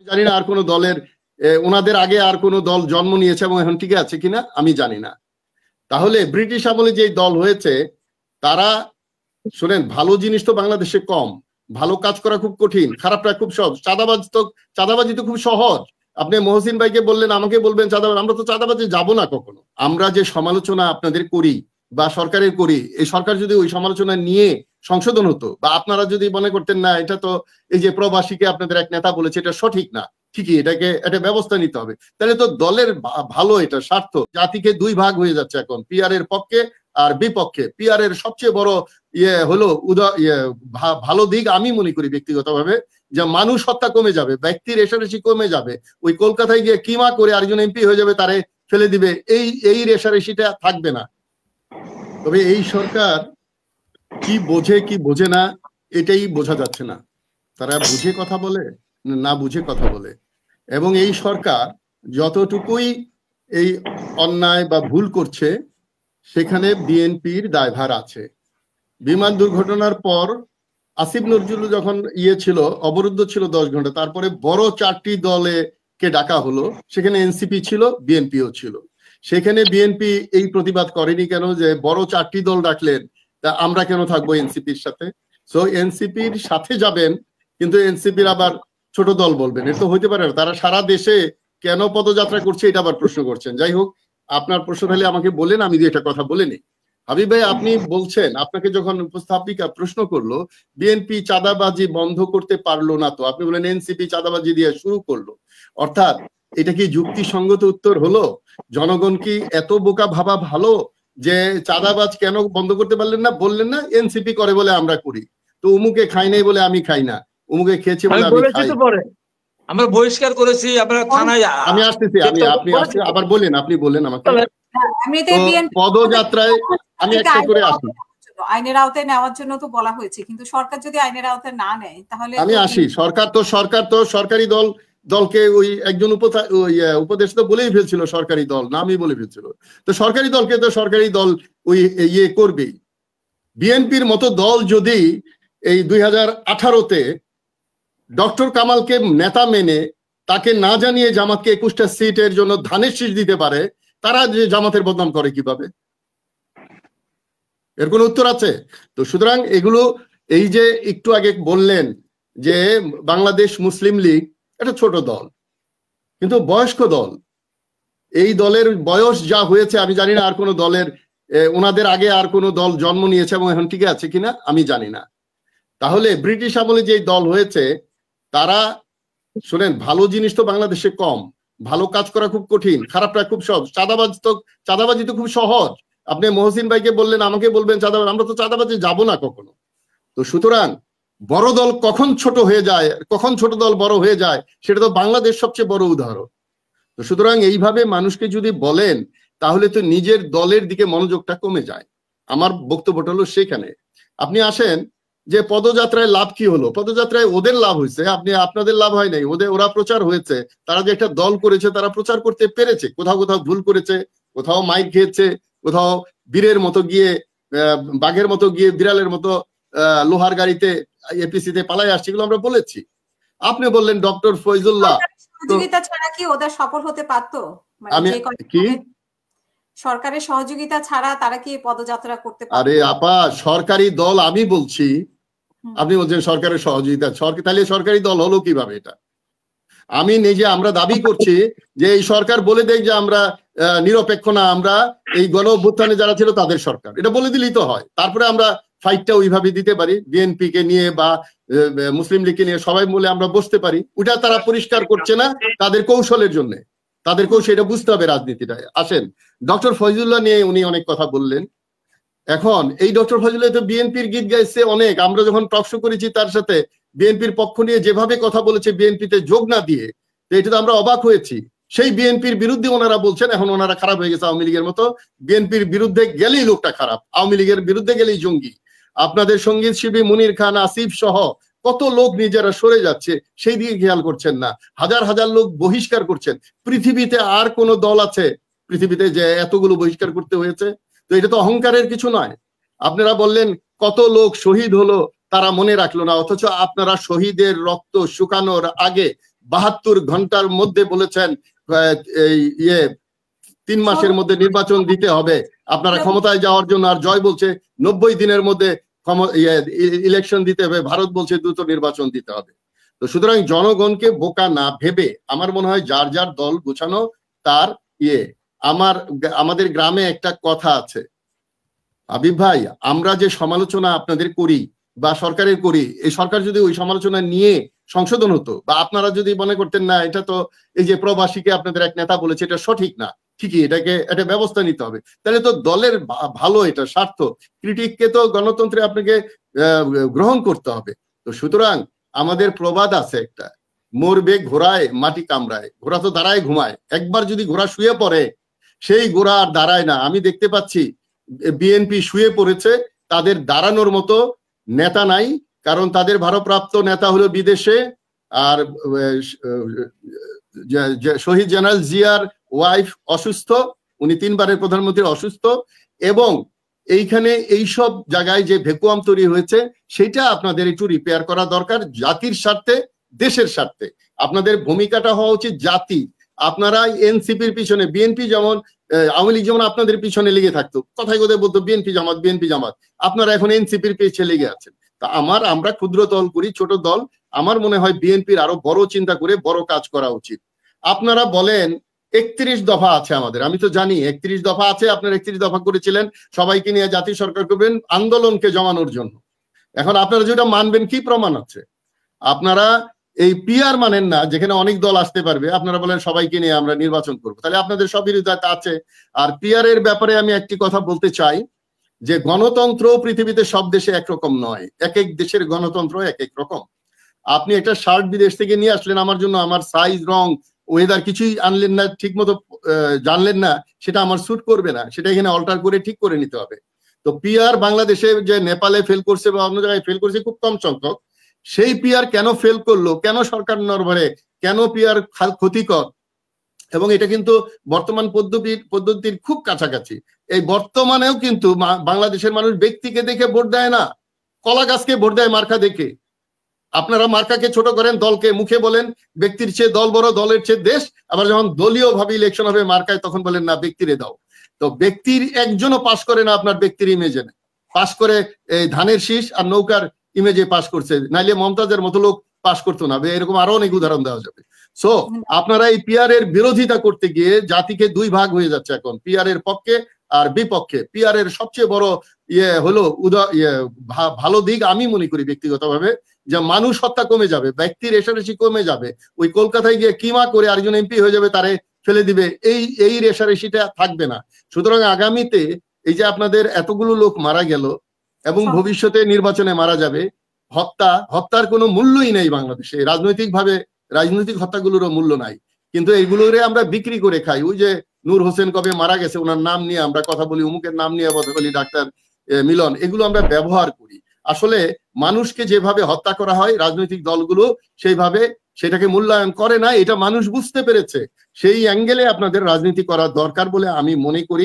জানি না আর কোন দলের ওনাদের আগে আর কোন দল জন্ম নিয়েছে এবং এখন টিকে আছে কিনা আমি জানি না। তাহলে ব্রিটিশ আমলে যে দল হয়েছে তারা শুনেন, ভালো জিনিস তো বাংলাদেশে কম, ভালো কাজ করা খুব কঠিন, খারাপটা খুব সহজ। চাঁদাবাজি তো খুব সহজ। আপনি মহসিন ভাইকে বললেন, আমাকে বলবেন চাঁদাবাজি, আমরা তো চাঁদাবাজি যাব না কখনো। আমরা যে সমালোচনা আপনাদের করি বা সরকারের করি, এই সরকার যদি ওই সমালোচনা নিয়ে সংশোধন হতো, বা আপনারা যদি মনে করতেন না এটা তো এই যে প্রবাসীকে আপনাদের এক নেতা বলেছে এটা সঠিক না, ঠিকই এটাকে একটা ব্যবস্থা নিতে হবে, তাহলে তো দলের ভালো, এটা স্বার্থ। জাতিকে দুই ভাগ হয়ে যাচ্ছে এখন, পিআর এর পক্ষে আর বিপক্ষে। পিআর এর সবচেয়ে বড় হলো ভালো দিক আমি মনে করি ব্যক্তিগতভাবে, যে মানুষ হত্যা কমে যাবে, ব্যক্তির রেশারেশি কমে যাবে। ওই কলকাতায় গিয়ে কিমা করে আরেকজন এমপি হয়ে যাবে, তারে ফেলে দিবে, এই রেশারেশিটা থাকবে না। তবে এই সরকার কি বোঝে কি বোঝে না এটাই বোঝা যাচ্ছে না। তারা বুঝে কথা বলে না বুঝে কথা বলে। এবং এই সরকার যতটুকুই এই অন্যায় বা ভুল করছে সেখানে বিএনপির দায়ভার আছে। বিমান দুর্ঘটনার পর আসিফ নজরুল যখন ছিল, অবরুদ্ধ ছিল 10 ঘন্টা, তারপরে বড় 4টি দলে কে ডাকা হলো, সেখানে এনসিপি ছিল, বিএনপিও ছিল। সেখানে বিএনপি এই প্রতিবাদ করেনি কেন যে বড় 4টি দল ডাকলেন, তা আমরা কেন থাকবো এনসিপির সাথে? সো এনসিপির সাথে যাবেন, কিন্তু এনসিপির আবার ছোট দল বলবেন, এটা তো হইতে পারে না। তারা সারা দেশে কেন পদযাত্রা করছে এটা আবার প্রশ্ন করছেন। যাই হোক, আপনার প্রশ্ন তাহলে আমাকে বলেন, আমি যে একটা কথা বলে নিই। হাবিব ভাই, আপনি বলছেন, আপনাকে যখন উপস্থাপিকা প্রশ্ন করলো বিএনপি চাঁদাবাজি বন্ধ করতে পারলো না, তো আপনি বলেন এনসিপি চাঁদাবাজি দিয়ে শুরু করলো। অর্থাৎ এটা কি যুক্তিসঙ্গত উত্তর হলো? জনগণ কি এত বোকা ভাবা ভালো যে চাঁদাবাজ কেন বন্ধ করতে পারলেন না? বললেন না এনসিপি করে বলে আমরা করি, তো উমুকে খাই নাই বলে আমি খাই না, উমুকে খেয়েছে বলে আমি খাই। আমরা বহিষ্কার করেছি, আমরা থানায়। আমি আসতেছি, আপনি আবার বলেন, আপনি বলেন আমাকে। পদযাত্রায় আমি একটা করে আসি, আইনের আওতায় নেওয়ার জন্য তো বলা হয়েছে, কিন্তু সরকার যদি আইনের আওতায় না নেয় তাহলে আমি আসি। সরকার তো সরকারি দলকে ওই একজন উপদেষ্টা বলেই ফেলছিল, সরকারি দল নামই বলে ফেলছিল। তো সরকারি দলকে তো সরকারি দল ওই করবেই। বিএনপির মতো দল যদি এই 2018-তে ডক্টর কামালকে নেতা মেনে তাকে না জানিয়ে জামাতকে 21টা সিটের জন্য ধানের শীষ দিতে পারে, তারা যে জামাতের বদনাম করে কিভাবে? এর কোনো উত্তর আছে? তো সুতরাং এগুলো, এই যে একটু আগে বললেন যে বাংলাদেশ মুসলিম লীগ একটা ছোট দল, কিন্তু বয়স্ক দল। এই দলের বয়স যা হয়েছে আমি জানি না আর কোন দলের ওনাদের আগে আর কোন দল জন্ম নিয়েছে এবং এখন টিকে আছে কিনা আমি জানি না। তাহলে ব্রিটিশ আমলে যে দল হয়েছে তারা, শুনেন, ভালো জিনিস তো বাংলাদেশে কম, ভালো কাজ করা খুব কঠিন, খারাপটা খুব সহজ। চাঁদাবাজি তো খুব সহজ। আপনি মহসিন ভাইকে বললেন, আমাকে বলবেন চাঁদাবাজি, আমরা তো চাঁদাবাজি যাব না কখনো। তো সুতরাং বড় দল কখন ছোট হয়ে যায়, কখন ছোট দল বড় হয়ে যায়, সেটা তো বাংলাদেশ সবচেয়ে বড় উদাহরণ। তো সুতরাং এইভাবে মানুষকে যদি বলেন তাহলে তো নিজের দলের দিকে মনোযোগটা কমে যায়। আমার বক্তব্যটা হলো সেখানে। আপনি আসেন যে পদযাত্রায় লাভ কি হলো? পদযাত্রায় ওদের লাভ হয়েছে, আপনাদের লাভ হয় নাই। ওরা প্রচার হয়েছে, তারা যে একটা দল করেছে, তারা প্রচার করতে পেরেছে। কোথাও কোথাও ভুল করেছে, কোথাও মাইক খেয়েছে, কোথাও বীরের মতো গিয়ে, বাঘের মতো গিয়ে, বিড়ালের মতো লোহার গাড়িতে এপিসিতে পালাই আসছে, এগুলো আমরা বলেছি। আপনি বললেন ডক্টর ফয়জুল্লাহ সহযোগিতা ছাড়া কি ওদের সফল হতে পারতো? আমি কি সরকারের সহযোগিতা ছাড়া তারা কি পদযাত্রা করতে পারতো? আরে আপা, সরকারি দল আমি বলছি, আপনি বলছেন সরকারের সহযোগিতা, তাহলে সরকারি দল হলো কিভাবে? এটা আমি নিজে, আমরা দাবি করছি যে এই সরকার বলে দেয় যে আমরা নিরপেক্ষ না, আমরা এই গণ অভ্যুত্থানে যারা ছিল তাদের সরকার, এটা বলে দিলেই তো হয়। তারপরে আমরা ফাইটটা ওইভাবে দিতে পারি, বিএনপি কে নিয়ে বা মুসলিম লীগকে নিয়ে সবাই মিলে আমরা বসতে পারি। ওটা তারা পরিষ্কার করছে না তাদের কৌশলের জন্য, তাদের কৌশল এটা বুঝতে হবে রাজনীতিটা। আসেন, ডক্টর ফয়জুল্লাহ নিয়ে উনি অনেক কথা বললেন। এখন এই ডক্টর ফয়জুল্লাহ তো বিএনপির গীত গাইছে অনেক, আমরা যখন টকশো করেছি তার সাথে, বিএনপির পক্ষ নিয়ে যেভাবে কথা বলেছে বিএনপিতে যোগ না দিয়ে, এটা তো আমরা অবাক হয়েছি। সেই বিএনপির বিরুদ্ধে ওনারা বলছেন এখন ওনারা খারাপ হয়ে গেছে আওয়ামী লীগের মতো। বিএনপির বিরুদ্ধে গেলেই লোকটা খারাপ, আওয়ামী লীগের বিরুদ্ধে গেলেই জঙ্গি। আপনাদের সঙ্গীত শিল্পী মুনির খান, আসিফ সহ কত লোক নিজেরা সরে যাচ্ছে, সেই দিকে খেয়াল করছেন না। হাজার হাজার লোক বহিষ্কার করছেন। পৃথিবীতে আর কোন দল আছে পৃথিবীতে যে এতগুলো বহিষ্কার করতে হয়েছে? তো এটা তো অহংকারের কিছু নয়। আপনারা বললেন কত লোক শহীদ হলো তারা মনে রাখলো না, অথচ আপনারা শহীদের রক্ত শুকানোর আগে 72 ঘন্টার মধ্যে বলেছেন এই 3 মাসের মধ্যে নির্বাচন দিতে হবে, আপনারা ক্ষমতায় যাওয়ার জন্য, আর জয় বলছে 90 দিনের মধ্যে ইলেকশন দিতে হবে, ভারত বলছে দ্রুত নির্বাচন দিতে হবে। তো সুতরাং জনগণকে বোকা না ভেবে আমার মনে হয় যার যার দল গোছানো তার আমাদের গ্রামে একটা কথা আছে হাবিব ভাই, আমরা যে সমালোচনা আপনাদের করি বা সরকারের করি, এই সরকার যদি ওই সমালোচনা নিয়ে সংশোধন হতো, বা আপনারা যদি মনে করতেন না এটা তো এই যে প্রবাসীকে আপনাদের এক নেতা বলেছে এটা সঠিক না, ঠিকই এটাকে একটা ব্যবস্থা নিতে হবে, তাহলে তো দলের ভালো, এটা স্বার্থ, ক্রিটিককে তো গণতন্ত্রে আপনাকে গ্রহণ করতে হবে। তো সুতরাং আমাদের প্রবাদ আছে একটা, মরবে ঘোড়ায় মাটি কামড়ায়, ঘোড়া তো দাঁড়ায় ঘুমায়, একবার যদি ঘোড়া শুয়ে পড়ে সেই ঘোড়া আর দাঁড়ায় না। আমি দেখতে পাচ্ছি বিএনপি শুয়ে পড়েছে, তাদের দাঁড়ানোর মতো নেতা নাই, কারণ তাদের ভারপ্রাপ্ত নেতা হলো বিদেশে, আর শহীদ জেনারেল জিয়ার ওয়াইফ অসুস্থ, উনি 3 বারের প্রধানমন্ত্রী অসুস্থ, এবং এইখানে এইসব জায়গায় যে ভ্যাকুয়াম তৈরি হয়েছে সেটা আপনাদের একটু রিপেয়ার করা দরকার, জাতির স্বার্থে, দেশের স্বার্থে। আপনাদের ভূমিকাটা হওয়া উচিত জাতি। আপনারা এনসিপির পিছনে, বিএনপি যেমন, আওয়ামী লীগ যেমন আপনাদের পিছনে লেগে থাকতো, কথায় কথায় বলতো বিএনপি জামাত বিএনপি জামাত, আপনারা এখন এনসিপির পিছিয়ে লেগে আছেন। তা আমরা ক্ষুদ্র দল করি, ছোট দল, আমার মনে হয় বিএনপির আরো বড় চিন্তা করে বড় কাজ করা উচিত। আপনারা বলেন 31 দফা আছে আমাদের, আমি তো জানি 31 দফা আছে, আপনারা 31 দফা করেছিলেন সবাইকে নিয়ে জাতীয় সরকার করবেন আন্দোলনকে জমানোর জন্য। এখন আপনারা যেটা মানবেন কি প্রমাণ আছে? আপনারা এই পিআর মানেন না, যেখানে অনেক দল আসতে পারবে, আপনারা বলেন সবাইকে নিয়ে আমরা নির্বাচন করবো, তাহলে আপনাদের সব বিরোধিতা আছে। আর পিআর এর ব্যাপারে আমি একটি কথা বলতে চাই, যে গণতন্ত্র পৃথিবীতে সব দেশে একরকম নয়, এক এক দেশের গণতন্ত্র এক এক রকম। আপনি একটা শার্ট বিদেশ থেকে নিয়ে আসলেন আমার জন্য, আমার সাইজ, রং, ওয়েদার কিছুই আনলেন না, ঠিক মতো জানলেন না, সেটা আমার স্যুট করবে না, সেটা এখানে অল্টার করে ঠিক করে নিতে হবে। তো পিআর বাংলাদেশে যে নেপালে ফেল করছে বা অন্য জায়গায় ফেল করছে খুব কম সংখ্যক, সেই পিআর কেন ফেল করলো, কেন সরকার নড়বড়ে, কেন পিআর ক্ষতিকর, এবং এটা কিন্তু বর্তমান পদ্ধতির খুব কাছাকাছি। এই বর্তমানেও কিন্তু বাংলাদেশের মানুষ ব্যক্তিকে দেখে ভোট দেয় না, কলা গাছকে ভোট দেয় মার্কা দেখে। আপনারা মার্কাকে ছোট করেন, দলকে মুখে বলেন ব্যক্তির চেয়ে দল বড়, দলের চেয়ে দেশ, আবার যখন দলীয় ভাবে ইলেকশন হবে মার্কায় তখন বলেন না ব্যক্তিরে দাও। তো ব্যক্তির একজনও পাস করে না আপনার ব্যক্তির ইমেজে, পাস করে এই ধানের শীষ আর নৌকার ইমেজে পাস করছে, নাইলে মমতাজের মতো লোক পাস করতো না। এরকম আরো অনেক উদাহরণ দেওয়া যাবে। সো আপনারা এই পিআর এর বিরোধিতা করতে গিয়ে জাতিকে 2 ভাগ হয়ে যাচ্ছে এখন, পিআর এর পক্ষে আর বিপক্ষে। পিআর এর সবচেয়ে বড় হলো ভালো দিক আমি মনে করি ব্যক্তিগতভাবে, যে মানুষ হত্যা কমে যাবে, ব্যক্তির রেশারেশি কমে যাবে। ওই কলকাতায় গিয়ে কিমা করে আরেকজন এমপি হয়ে যাবে, তারে ফেলে দিবে, এই রেশারেশিটা থাকবে না। সুতরাং আগামীতে এই যে আপনাদের এতগুলো লোক মারা গেল এবং ভবিষ্যতে নির্বাচনে মারা যাবে, হত্যার কোনো মূল্যই নেই বাংলাদেশে, রাজনৈতিক হত্যাগুলোরও মূল্য নাই, কিন্তু এইগুলোরে আমরা বিক্রি করে খাই। ওই যে নূর হোসেন কবে মারা গেছে, ওনার নাম নিয়ে আমরা কথা বলি, অমুকের নাম নিয়ে কথা বলি, ডাক্তার মিলন, এগুলো আমরা ব্যবহার করি। আসলে মানুষকে যেভাবে হত্যা করা হয় রাজনৈতিক দলগুলো সেইভাবে সেটাকে মূল্যায়ন করে না, এটা মানুষ বুঝতে পেরেছে। সেই অ্যাঙ্গেলে আপনাদের রাজনীতি করা দরকার বলে আমি মনে করি।